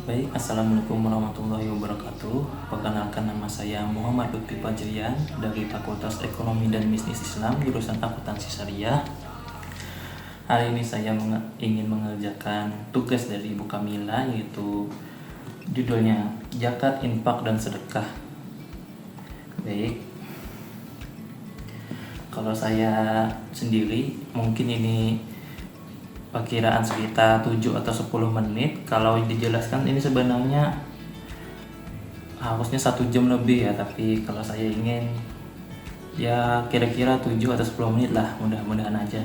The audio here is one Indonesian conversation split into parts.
Baik, Assalamualaikum warahmatullahi wabarakatuh. Perkenalkan, nama saya Muhammad Lutfi Fajrian dari Fakultas Ekonomi dan Bisnis Islam, jurusan Akuntansi Syariah. Hari ini saya ingin mengerjakan tugas dari Ibu Kamila, yaitu judulnya Zakat, Infak, dan Sedekah. Baik, kalau saya sendiri mungkin ini perkiraan sekitar 7 atau 10 menit. Kalau dijelaskan ini sebenarnya harusnya 1 jam lebih ya, tapi kalau saya ingin ya kira-kira 7 atau 10 menit lah, mudah-mudahan aja.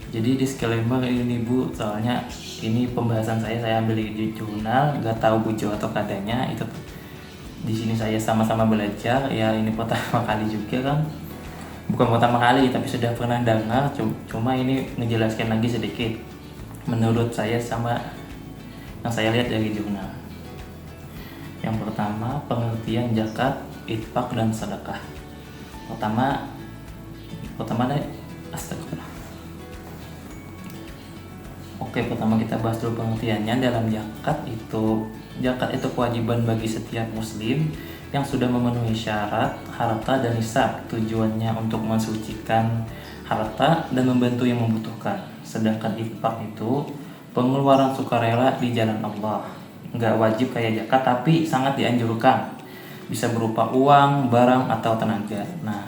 Jadi disclaimer ini Bu, soalnya ini pembahasan saya ambil di jurnal, gak tahu bujo atau kadanya itu. Di sini saya sama-sama belajar ya, ini pertama kali juga kan. Bukan pertama kali, tapi sudah pernah dengar, cuma ini ngejelaskan lagi sedikit menurut saya sama yang saya lihat dari jurnal. Yang pertama, pengertian zakat, infak, dan sedekah. Pertama deh, astagfirullah. Oke, pertama kita bahas dulu pengertiannya. Dalam zakat itu kewajiban bagi setiap muslim yang sudah memenuhi syarat, harta, dan nisab. Tujuannya untuk mensucikan harta dan membantu yang membutuhkan. Sedangkan infak itu pengeluaran sukarela di jalan Allah. Nggak wajib kayak zakat, tapi sangat dianjurkan. Bisa berupa uang, barang, atau tenaga. Nah,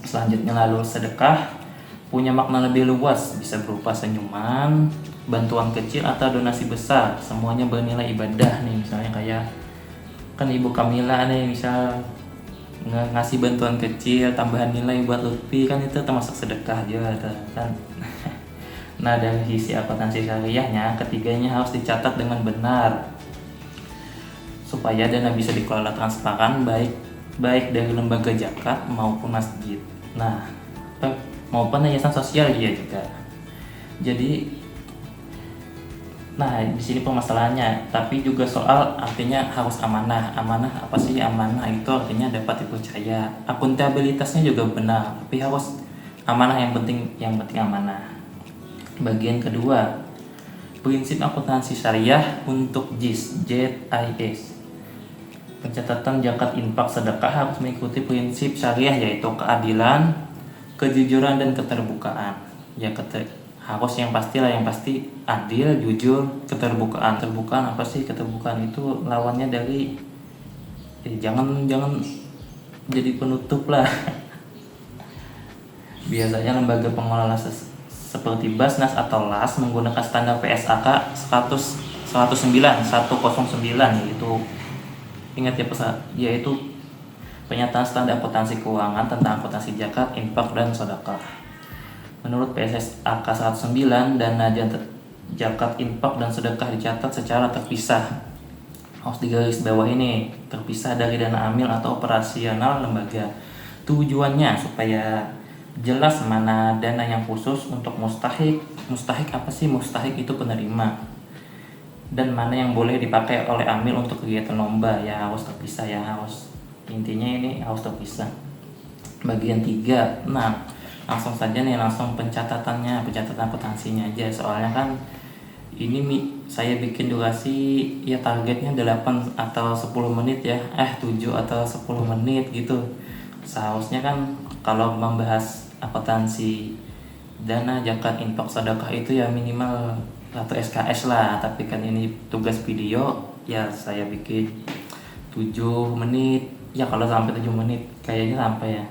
selanjutnya lalu sedekah punya makna lebih luas, bisa berupa senyuman, bantuan kecil, atau donasi besar. Semuanya bernilai ibadah nih, misalnya kayak kan Ibu Kamila nih misal ngasih bantuan kecil tambahan nilai buat Lutfi, kan itu termasuk sedekah juga kan. Nah, dari sisi akuntansi syariahnya, ketiganya harus dicatat dengan benar supaya dana bisa dikelola transparan, baik dari lembaga zakat maupun masjid. Nah, maupun yayasan sosial juga. Jadi di sini permasalahannya, tapi juga soal artinya harus amanah. Amanah apa sih? Amanah itu artinya dapat dipercaya. Akuntabilitasnya juga benar, tapi harus amanah, yang penting amanah. Bagian kedua, prinsip akuntansi syariah untuk JIS. Pencatatan zakat, infak, sedekah harus mengikuti prinsip syariah, yaitu keadilan, kejujuran, dan keterbukaan. Harus yang pasti adil, jujur, keterbukaan. Keterbukaan apa sih? Keterbukaan itu lawannya dari jangan jadi penutup lah. Biasanya lembaga pengelola seperti Basnas atau LAS menggunakan standar PSAK 109 yaitu ingat ya yaitu pernyataan standar akuntansi keuangan tentang akuntansi zakat, infak, dan sedekah. Menurut PSAK 109, dana zakat, infak, dan sedekah dicatat secara terpisah. Harus digaris bawah ini, terpisah dari dana amil atau operasional lembaga. Tujuannya supaya jelas mana dana yang khusus untuk mustahik. Mustahik apa sih? Mustahik itu penerima. Dan mana yang boleh dipakai oleh amil untuk kegiatan lomba, ya harus terpisah ya, intinya ini harus terpisah. Bagian 3, langsung saja nih, langsung pencatatan akuntansinya aja, soalnya kan ini saya bikin durasi ya targetnya 8 atau 10 menit ya, 7 atau 10 menit gitu. Seharusnya kan kalau membahas akuntansi dana zakat, infak, sedekah itu ya minimal atau SKS lah, tapi kan ini tugas video ya saya bikin 7 menit ya, kalau sampai 7 menit kayaknya sampai ya.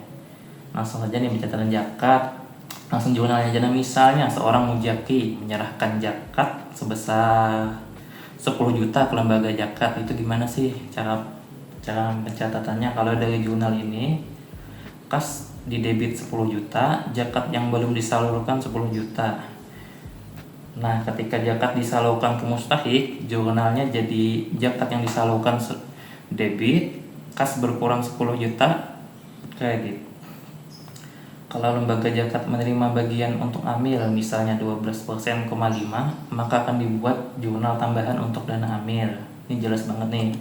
Langsung saja nih pencatatan zakat, langsung jurnalnya aja. Misalnya seorang mujaki menyerahkan zakat sebesar 10 juta ke lembaga zakat, itu gimana sih cara pencatatannya? Kalau dari jurnal ini, kas di debit 10 juta, zakat yang belum disalurkan 10 juta. Nah, ketika zakat disalurkan ke mustahik, jurnalnya jadi zakat yang disalurkan debit, kas berkurang 10 juta, kayak gitu. Kalau lembaga zakat menerima bagian untuk amil, misalnya 12%,5%, maka akan dibuat jurnal tambahan untuk dana amil. Ini jelas banget nih.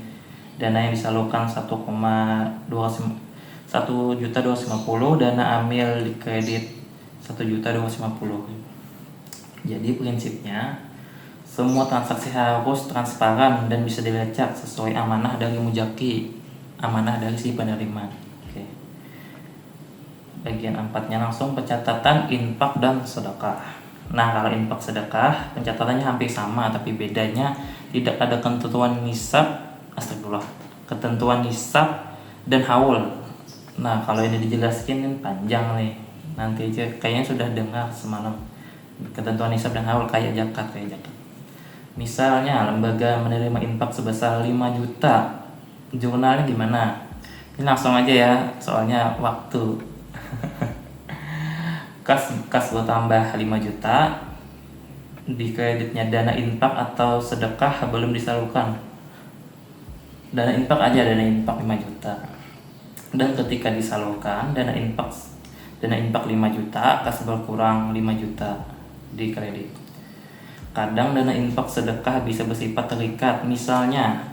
Dana yang disalurkan 1.250.000, dana amil di kredit 1.250.000. Jadi prinsipnya Semua transaksi harus transparan dan bisa dilacak sesuai amanah dari mujaki, amanah dari si penerima. Oke. Bagian 4-nya langsung pencatatan infak dan sedekah. Nah, kalau infak sedekah pencatatannya hampir sama, tapi bedanya tidak ada ketentuan nisab, astagfirullah, ketentuan nisab dan haul. Nah, kalau ini dijelaskan panjang nih. Nanti aja, kayaknya sudah dengar semalam. Ketentuan nisab dan haul kayak zakat. Misalnya lembaga menerima infak sebesar 5 juta. Jurnalnya gimana? Ini langsung aja ya, soalnya waktu. Kas bertambah 5 juta. Di kreditnya dana infak atau sedekah belum disalurkan. Dana infak 5 juta. Dan ketika disalurkan dana infak 5 juta, kas berkurang 5 juta di kredit. Kadang dana infak sedekah bisa bersifat terikat, misalnya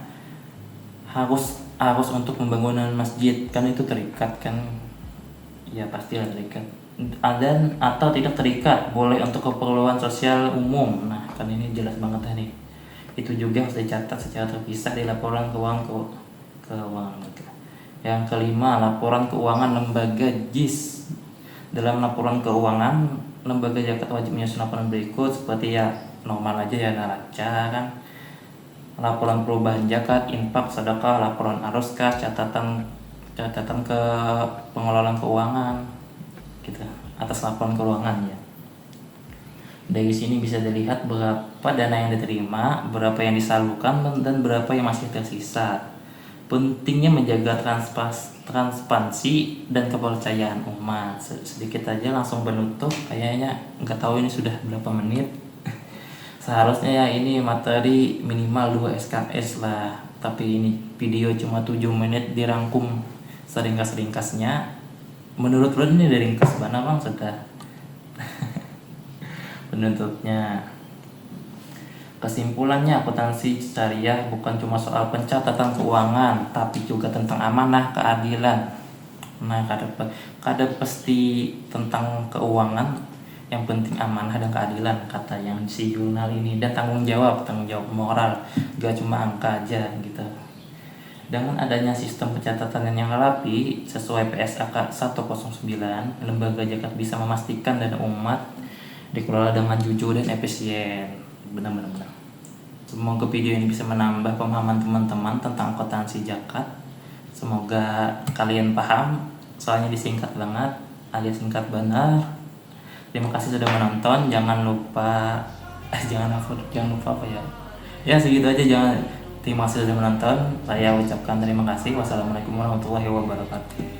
harus untuk pembangunan masjid, kan itu terikat kan, ya pastilah terikat. Dan atau tidak terikat, boleh untuk keperluan sosial umum. Nah, kan ini jelas banget tadi. Itu juga harus dicatat secara terpisah di laporan keuangan. Yang kelima, laporan keuangan lembaga JIS. Dalam laporan keuangan lembaga zakat wajib menyusun laporan berikut, seperti ya normal aja ya, neraca kan, laporan perubahan zakat, infak, sedekah, laporan arus kas, catatan ke pengelolaan keuangan gitu, atas laporan keuangan ya. Dari sini bisa dilihat berapa dana yang diterima, berapa yang disalurkan, dan berapa yang masih tersisa. Pentingnya menjaga transparansi dan kepercayaan umat. Sedikit aja langsung penutup, kayaknya nggak tahu ini sudah berapa menit. Seharusnya ya ini materi minimal 2 SKS lah, tapi ini video cuma 7 menit dirangkum seringkas-ringkasnya. Menurut lo ini ringkas mana bang? Sudah. Penutupnya, kesimpulannya, akuntansi syariah bukan cuma soal pencatatan keuangan, tapi juga tentang amanah, keadilan. Nah, kada pasti tentang keuangan, yang penting amanah dan keadilan, kata yang si jurnal ini, dan tanggung jawab moral, gak cuma angka aja gitu. Dengan adanya sistem pencatatan yang rapi sesuai PSAK 109, lembaga zakat bisa memastikan dana umat dikelola dengan jujur dan efisien. Benar-benar. Semoga video ini bisa menambah pemahaman teman-teman tentang akuntansi zakat. Semoga kalian paham, soalnya disingkat banget alias singkat benar. Terima kasih sudah menonton. Jangan lupa apa ya? Ya segitu aja. Terima kasih sudah menonton. Saya ucapkan terima kasih. Wassalamualaikum warahmatullahi wabarakatuh.